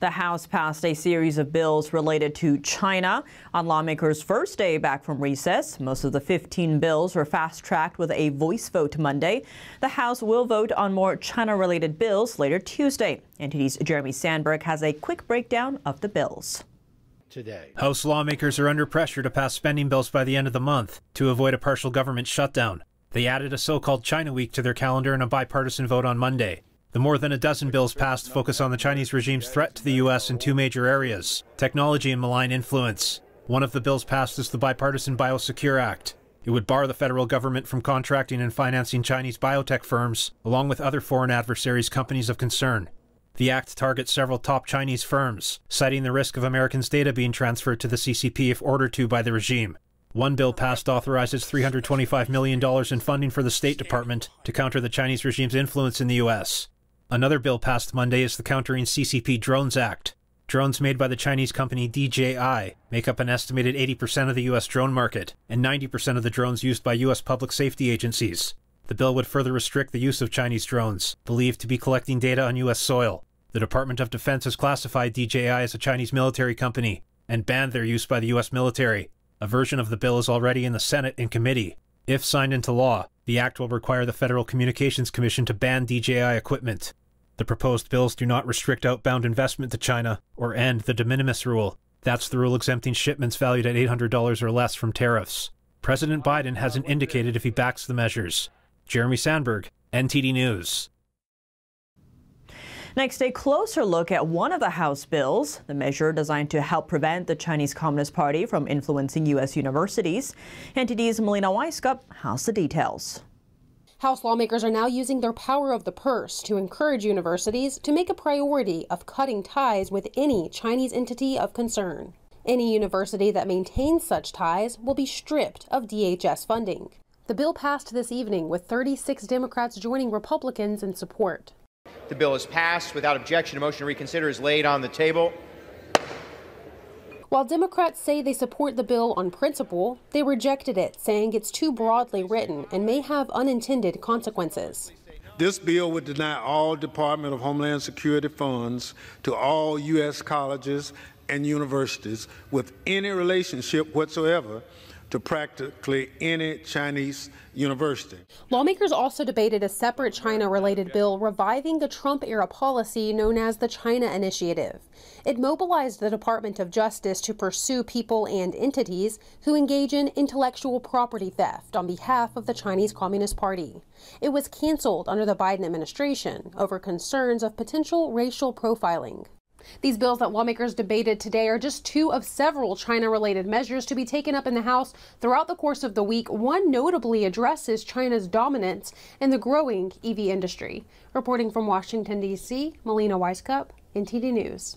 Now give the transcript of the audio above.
The House passed a series of bills related to China on lawmakers' first day back from recess. Most of the 15 bills were fast-tracked with a voice vote Monday. The House will vote on more China-related bills later Tuesday. NTD's Jeremy Sandberg has a quick breakdown of the bills. Today, House lawmakers are under pressure to pass spending bills by the end of the month to avoid a partial government shutdown. They added a so-called China Week to their calendar in a bipartisan vote on Monday. The more than a dozen bills passed focus on the Chinese regime's threat to the U.S. in two major areas: technology and malign influence. One of the bills passed is the bipartisan Biosecure Act. It would bar the federal government from contracting and financing Chinese biotech firms, along with other foreign adversaries' companies of concern. The act targets several top Chinese firms, citing the risk of Americans' data being transferred to the CCP if ordered to by the regime. One bill passed authorizes $325 million in funding for the State Department to counter the Chinese regime's influence in the U.S. Another bill passed Monday is the Countering CCP Drones Act. Drones made by the Chinese company DJI make up an estimated 80% of the U.S. drone market and 90% of the drones used by U.S. public safety agencies. The bill would further restrict the use of Chinese drones, believed to be collecting data on U.S. soil. The Department of Defense has classified DJI as a Chinese military company and banned their use by the U.S. military. A version of the bill is already in the Senate in committee. If signed into law, the act will require the Federal Communications Commission to ban DJI equipment. The proposed bills do not restrict outbound investment to China or end the de minimis rule. That's the rule exempting shipments valued at $800 or less from tariffs. President Biden hasn't indicated if he backs the measures. Jeremy Sandberg, NTD News. Next, a closer look at one of the House bills, the measure designed to help prevent the Chinese Communist Party from influencing U.S. universities. NTD's Melina Weiskup has the details. House lawmakers are now using their power of the purse to encourage universities to make a priority of cutting ties with any Chinese entity of concern. Any university that maintains such ties will be stripped of DHS funding. The bill passed this evening with 36 Democrats joining Republicans in support. The bill is passed without objection. A motion to reconsider is laid on the table. While Democrats say they support the bill on principle, they rejected it, saying it's too broadly written and may have unintended consequences. This bill would deny all Department of Homeland Security funds to all U.S. colleges and universities with any relationship whatsoever to practically any Chinese university. Lawmakers also debated a separate China-related bill reviving the Trump-era policy known as the China Initiative. It mobilized the Department of Justice to pursue people and entities who engage in intellectual property theft on behalf of the Chinese Communist Party. It was canceled under the Biden administration over concerns of potential racial profiling. These bills that lawmakers debated today are just two of several China-related measures to be taken up in the House throughout the course of the week. One notably addresses China's dominance in the growing EV industry. Reporting from Washington, D.C., Melina Weiskup, NTD News.